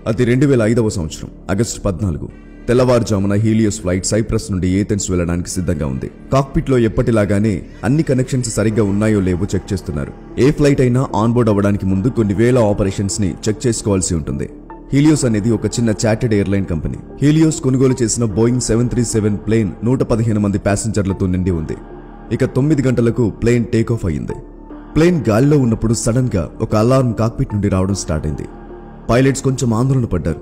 అది 2005వ సంవత్సరం ఆగస్టు 14. తెల్లవారుజామున హీలియోస్ ఫ్లైట్ సైప్రస్ నుండి ఏథెన్స్ వెళ్లడానికి సిద్ధంగా ఉంది. కాక్పిట్ లో ఎప్పటిలాగానే అన్ని కనెక్షన్స్ సరిగ్గా ఉన్నాయో లేవో చెక్ చేస్తున్నారు. ఏ ఫ్లైట్ అయినా ఆన్బోర్డ్ అవ్వడానికి ముందు కొన్ని వేల ఆపరేషన్స్ ని చెక్ చేసుకోవాల్సి ఉంటుంది. హీలియోస్ అనేది ఒక చిన్న చార్టెడ్ ఎయిర్లైన్ కంపెనీ. హీలియోస్ కొనుగోలు చేసిన బోయింగ్ 737 ప్లేన్ 115 మంది ప్యాసింజర్లతో నిండి ఉంది. ఇక 9 గంటలకు ప్లేన్ టేకాఫ్ అయ్యింది. ప్లేన్ గాలిలో ఉన్నప్పుడు సడన్ గా ఒక అలారం కాక్పిట్ నుండి రావడం స్టార్ట్ అయింది. పైలట్స్ కొంచెం ఆందోళన పడ్డారు.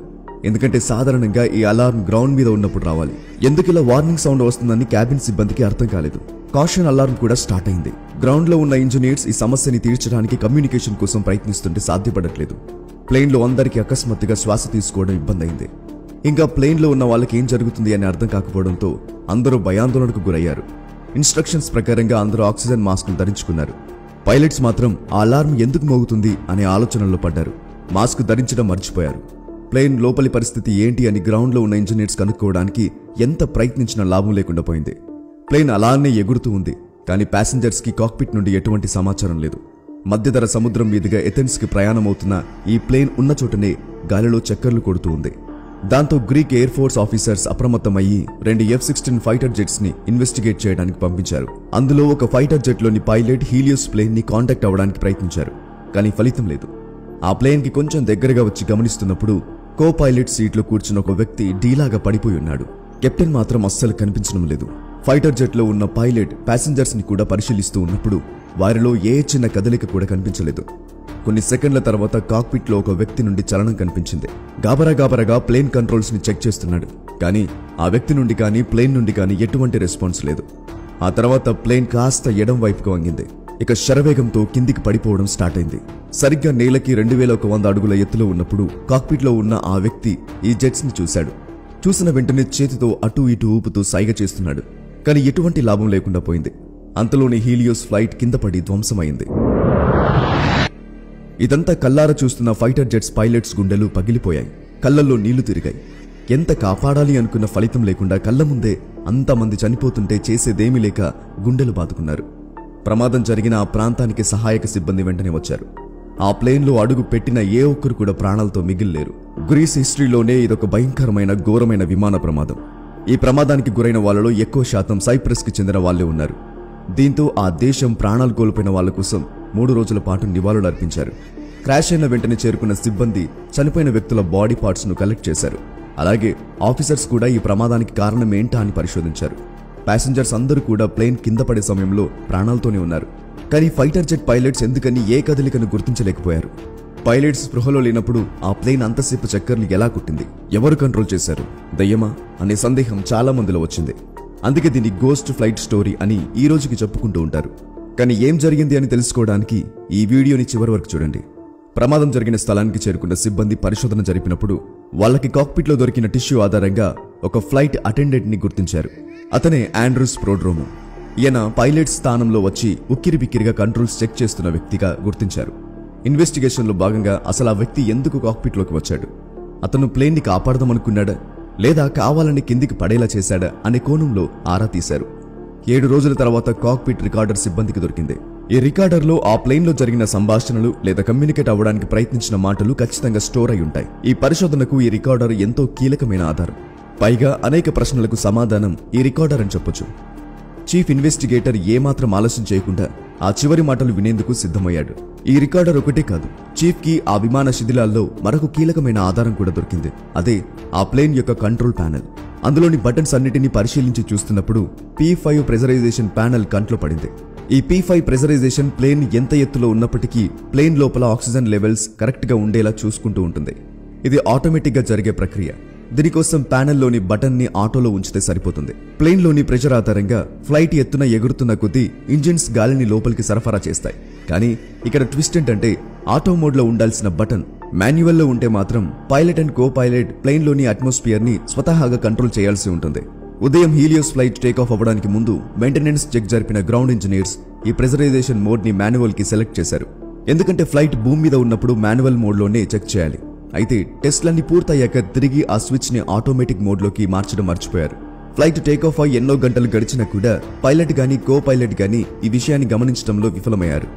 ఎందుకంటే సాధారణంగా ఈ అలారం గ్రౌండ్ మీద ఉన్నప్పుడు రావాలి. ఎందుకు ఇలా వార్నింగ్ సౌండ్ వస్తుందని క్యాబిన్ సిబ్బందికి అర్థం కాలేదు. కాషన్ అలారం కూడా స్టార్ట్ అయింది. గ్రౌండ్ లో ఉన్న ఇంజనీర్స్ ఈ సమస్యని తీర్చడానికి కమ్యూనికేషన్ కోసం ప్రయత్నిస్తుంటే సాధ్యపడట్లేదు. ప్లేన్ లో అందరికీ అకస్మాత్తుగా శ్వాస తీసుకోవడం ఇబ్బంది అయింది. ఇంకా ప్లేన్ లో ఉన్న వాళ్ళకి ఏం జరుగుతుంది అని అర్థం కాకపోవడంతో అందరూ భయాందోళనకు గురయ్యారు. ఇన్స్ట్రక్షన్స్ ప్రకారంగా అందరూ ఆక్సిజన్ మాస్కులు ధరించుకున్నారు. పైలట్స్ మాత్రం ఆ అలారం ఎందుకు మోగుతుంది అనే ఆలోచనలో పడ్డారు. మాస్క్ ధరించడం మర్చిపోయారు. ప్లేన్ లోపలి పరిస్థితి ఏంటి అని గ్రౌండ్ లో ఉన్న ఇంజనీర్స్ కనుక్కోవడానికి ఎంత ప్రయత్నించినా లాభం లేకుండా పోయింది. ప్లేన్ అలానే ఎగురుతూ ఉంది, కానీ ప్యాసింజర్స్ కి కాక్పిట్ నుండి ఎటువంటి సమాచారం లేదు. మధ్యధర సముద్రం మీదుగా ఎథెన్స్ కి ప్రయాణమవుతున్న ఈ ప్లేన్ ఉన్న చోటనే గాలిలో చక్కర్లు కొడుతూ ఉంది. దాంతో గ్రీక్ ఎయిర్ ఫోర్స్ ఆఫీసర్స్ అప్రమత్తమయ్యి 2 F-16 ఫైటర్ జెట్స్ ని ఇన్వెస్టిగేట్ చేయడానికి పంపించారు. అందులో ఒక ఫైటర్ జెట్ లోని పైలట్ హీలియోస్ ప్లేన్ ని కాంటాక్ట్ అవ్వడానికి ప్రయత్నించారు, కానీ ఫలితం లేదు. ఆ ప్లేన్ కి కొంచెం దగ్గరగా వచ్చి గమనిస్తున్నప్పుడు కో పైలట్ సీట్ లో కూర్చున్న ఒక వ్యక్తి డీలాగా పడిపోయి ఉన్నాడు. కెప్టెన్ మాత్రం అస్సలు కనిపించడం లేదు. ఫైటర్ జెట్ లో ఉన్న పైలట్ ప్యాసింజర్స్ ని కూడా పరిశీలిస్తూ ఉన్నప్పుడు వారిలో ఏ చిన్న కదలిక కూడా కనిపించలేదు. కొన్ని సెకండ్ల తర్వాత కాక్పిట్ లో ఒక వ్యక్తి నుండి చలనం కనిపించింది. గాబరాగా ప్లేన్ కంట్రోల్స్ ని చెక్ చేస్తున్నాడు, కానీ ఆ వ్యక్తి నుండి కానీ ప్లేన్ నుండి కానీ ఎటువంటి రెస్పాన్స్ లేదు. ఆ తర్వాత ప్లేన్ కాస్త ఎడం వైపుకు వంగింది. ఇక శరవేగంతో కిందికి పడిపోవడం స్టార్ట్ అయింది. సరిగ్గా నేలకి 2100 అడుగుల ఎత్తులో ఉన్నప్పుడు కాక్పిట్ లో ఉన్న ఆ వ్యక్తి ఈ జెట్స్ ని చూశాడు. చూసిన వెంటనే చేతితో అటూ ఇటూ ఊపుతూ సైగ చేస్తున్నాడు, కానీ ఎటువంటి లాభం లేకుండా పోయింది. అంతలోని హీలియోస్ ఫ్లైట్ కింద పడి ధ్వంసమైంది. ఇదంతా కల్లారా చూస్తున్న ఫైటర్ జెట్స్ పైలట్స్ గుండెలు పగిలిపోయాయి. కళ్ళల్లో నీళ్లు తిరిగాయి. ఎంత కాపాడాలి అనుకున్న ఫలితం లేకుండా కళ్ళ ముందే అంతమంది చనిపోతుంటే చేసేదేమీ లేక గుండెలు బాదుకున్నారు. ప్రమాదం జరిగిన ఆ ప్రాంతానికి సహాయక సిబ్బంది వెంటనే వచ్చారు. ఆ ప్లేన్లో అడుగు పెట్టిన ఏ ఒక్కరు కూడా ప్రాణాలతో మిగిలిలేరు. గ్రీస్ హిస్టరీలోనే ఇదొక భయంకరమైన ఘోరమైన విమాన ప్రమాదం. ఈ ప్రమాదానికి గురైన వాళ్ళలో ఎక్కువ శాతం సైప్రస్ కి చెందిన వాళ్లే ఉన్నారు. దీంతో ఆ దేశం ప్రాణాలు కోల్పోయిన వాళ్ల కోసం 3 రోజుల పాటు నివాళులు అర్పించారు. క్రాష్ అయిన వెంటనే చేరుకున్న సిబ్బంది చనిపోయిన వ్యక్తుల బాడీ పార్ట్స్ ను కలెక్ట్ చేశారు. అలాగే ఆఫీసర్స్ కూడా ఈ ప్రమాదానికి కారణం ఏంటా అని పరిశోధించారు. ప్యాసింజర్స్ అందరూ కూడా ప్లేన్ కింద పడే సమయంలో ప్రాణాలతోనే ఉన్నారు. కానీ ఫైటర్ జెట్ పైలట్స్ ఎందుకని ఏ కదలికను గుర్తించలేకపోయారు. పైలట్స్ స్పృహలో లేనప్పుడు ఆ ప్లేన్ అంతసేపు చక్కర్లు ఎలా కుట్టింది, ఎవరు కంట్రోల్ చేశారు, దయ్యమా అనే సందేహం చాలా మందిలో వచ్చింది. అందుకే దీన్ని గోస్ట్ ఫ్లైట్ స్టోరీ అని ఈ రోజుకి చెప్పుకుంటూ ఉంటారు. కానీ ఏం జరిగింది అని తెలుసుకోవడానికి ఈ వీడియోని చివరి వరకు చూడండి. ప్రమాదం జరిగిన స్థలానికి చేరుకున్న సిబ్బంది పరిశోధన జరిపినప్పుడు వాళ్ళకి కాక్పిట్ లో దొరికిన టిష్యూ ఆధారంగా ఒక ఫ్లైట్ అటెండెంట్ ని గుర్తించారు. అతనే ఆండ్రూస్ ప్రోడ్రోమో. ఈయన పైలట్ స్థానంలో వచ్చి ఉక్కిరిబిక్కిరిగా కంట్రోల్స్ చెక్ చేస్తున్న వ్యక్తిగా గుర్తించారు. ఇన్వెస్టిగేషన్ లో భాగంగా అసలు ఆ వ్యక్తి ఎందుకు కాక్పిట్ లోకి వచ్చాడు, అతను ప్లేన్ ని కాపాడదామనుకున్నాడా లేదా కావాలని కిందికి పడేలా చేశాడా అనే కోణంలో ఆరా తీశారు. 7 రోజుల తర్వాత కాక్పిట్ రికార్డర్ సిబ్బందికి దొరికింది. ఈ రికార్డర్ లో ఆ ప్లేన్ లో జరిగిన సంభాషణలు లేదా కమ్యూనికేట్ అవ్వడానికి ప్రయత్నించిన మాటలు ఖచ్చితంగా స్టోర్ అయి ఉంటాయి. ఈ పరిశోధనకు ఈ రికార్డర్ ఎంతో కీలకమైన ఆధారం. పైగా అనేక ప్రశ్నలకు సమాధానం ఈ రికార్డర్ అని చెప్పొచ్చు. చీఫ్ ఇన్వెస్టిగేటర్ ఏమాత్రం ఆలస్యం చేయకుండా ఆ చివరి మాటలు వినేందుకు సిద్ధమయ్యాడు. ఈ రికార్డర్ ఒకటే కాదు, చీఫ్ కి ఆ విమాన శిథిలాల్లో మరొక కీలకమైన ఆధారం కూడా దొరికింది. అదే ఆ ప్లేన్ యొక్క కంట్రోల్ ప్యానెల్. అందులోని బటన్స్ అన్నిటినీ పరిశీలించి చూస్తున్నప్పుడు P5 ప్రెజరైజేషన్ ప్యానెల్ కంట్లో పడింది. ఈ P5 ప్రెజరైజేషన్ ప్లేన్ ఎంత ఎత్తులో ఉన్నప్పటికీ ప్లేన్ లోపల ఆక్సిజన్ లెవెల్స్ కరెక్ట్ గా ఉండేలా చూసుకుంటూ ఉంటుంది. ఇది ఆటోమేటిక్ గా జరిగే ప్రక్రియ. దీనికోసం ప్యానెల్లోని బటన్ ని ఆటోలో ఉంచితే సరిపోతుంది. ప్లేన్ లోని ప్రెషర్ ఆధారంగా ఫ్లైట్ ఎత్తున ఎగురుతున్న కొద్దీ ఇంజిన్స్ గాలిని లోపలికి సరఫరా చేస్తాయి. కానీ ఇక్కడ ట్విస్ట్ ఏంటంటే ఆటో మోడ్ లో ఉండాల్సిన బటన్ మాన్యువల్ లో ఉంటే మాత్రం pilot and co pilot plane లోని అట్మాస్ఫియర్ ని స్వతహాగా కంట్రోల్ చేయాల్సి ఉంటుంది. ఉదయం హీలియోస్ ఫ్లైట్ టేకాఫ్ అవ్వడానికి ముందు మెయింటెనెన్స్ చెక్ జరిపిన గ్రౌండ్ ఇంజనీర్స్ ఈ ప్రెజరైజేషన్ మోడ్ ని మాన్యువల్ కి సెలెక్ట్ చేశారు. ఎందుకంటే ఫ్లైట్ భూమి మీద ఉన్నప్పుడు మాన్యువల్ మోడ్ లోనే చెక్ చేయాలి. అయితే టెస్ట్లన్నీ పూర్తయ్యాక తిరిగి ఆ స్విచ్ ని ఆటోమేటిక్ మోడ్ లోకి మార్చడం మర్చిపోయారు. ఫ్లైట్ టేకాఫ్ అయి ఎన్నో గంటలు గడిచినా కూడా పైలట్ గానీ కో పైలట్ గానీ ఈ విషయాన్ని గమనించడంలో విఫలమయ్యారు.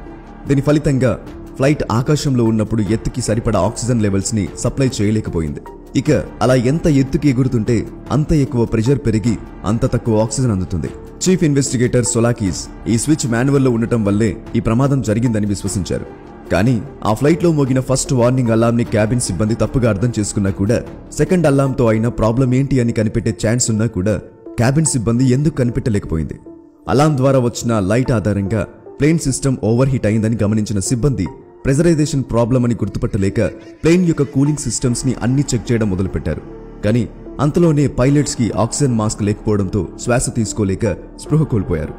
దీని ఫలితంగా ఫ్లైట్ ఆకాశంలో ఉన్నప్పుడు ఎత్తుకి సరిపడా ఆక్సిజన్ లెవెల్స్ ని సప్లై చేయలేకపోయింది. ఇక అలా ఎంత ఎత్తుకి ఎగురుతుంటే అంత ఎక్కువ ప్రెషర్ పెరిగి అంత తక్కువ ఆక్సిజన్ అందుతుంది. చీఫ్ ఇన్వెస్టిగేటర్ సోలాకీస్ ఈ స్విచ్ మాన్యువల్లో ఉండటం వల్లే ఈ ప్రమాదం జరిగిందని విశ్వసించారు. కానీ ఆ ఫ్లైట్లో మోగిన ఫస్ట్ వార్నింగ్ అలార్మ్ ని క్యాబిన్ సిబ్బంది తప్పుగా అర్థం చేసుకున్నా కూడా సెకండ్ అలార్మ్ తో అయిన ప్రాబ్లం ఏంటి అని కనిపెట్టే ఛాన్స్ ఉన్నా కూడా క్యాబిన్ సిబ్బంది ఎందుకు కనిపెట్టలేకపోయింది? అలార్మ్ ద్వారా వచ్చిన లైట్ ఆధారంగా ప్లేన్ సిస్టమ్ ఓవర్ హీట్ అయిందని గమనించిన సిబ్బంది ప్రెజరైజేషన్ ప్రాబ్లం అని గుర్తుపట్టలేక ప్లేన్ యొక్క కూలింగ్ సిస్టమ్స్ ని అన్ని చెక్ చేయడం మొదలుపెట్టారు. కానీ అంతలోనే పైలట్స్ కి ఆక్సిజన్ మాస్క్ లేకపోవడంతో శ్వాస తీసుకోలేక స్పృహ కోల్పోయారు.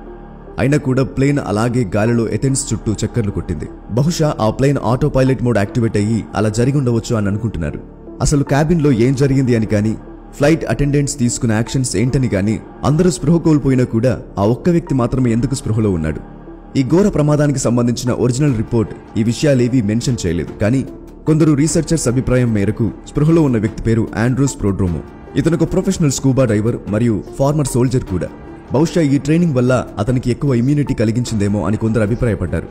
అయినా కూడా ప్లేన్ అలాగే గాలిలో ఎథెన్స్ చుట్టూ చక్కర్లు కొట్టింది. బహుశా ఆ plane auto pilot mode activate అయ్యి అలా జరిగి ఉండవచ్చు అని అనుకుంటున్నారు. అసలు క్యాబిన్ లో ఏం జరిగింది అని కానీ ఫ్లైట్ అటెండెంట్స్ తీసుకున్న యాక్షన్స్ ఏంటని కానీ అందరూ స్పృహ కోల్పోయినా కూడా ఆ ఒక్క వ్యక్తి మాత్రమే ఎందుకు స్పృహలో ఉన్నాడు? ఈ ఘోర ప్రమాదానికి సంబంధించిన ఒరిజినల్ రిపోర్ట్ ఈ విషయాలేవీ మెన్షన్ చేయలేదు. కానీ కొందరు రీసెర్చర్స్ అభిప్రాయం మేరకు స్పృహలో ఉన్న వ్యక్తి పేరు ఆండ్రూస్ ప్రోడ్రోమో. ఇతను ఒక ప్రొఫెషనల్ స్కూబా డైవర్ మరియు ఫార్మర్ సోల్జర్ కూడా. బహుశా ఈ ట్రైనింగ్ వల్ల అతనికి ఎక్కువ ఇమ్యూనిటీ కలిగించిందేమో అని కొందరు అభిప్రాయపడ్డారు.